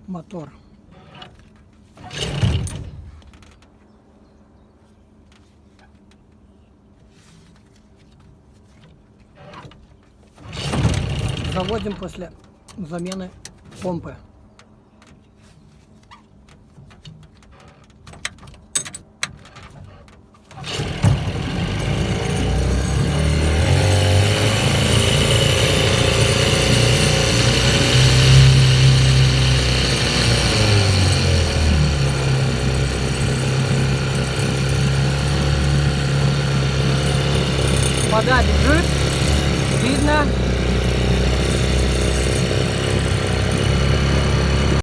мотор. Заводим после замены помпы. Вода бежит, видно.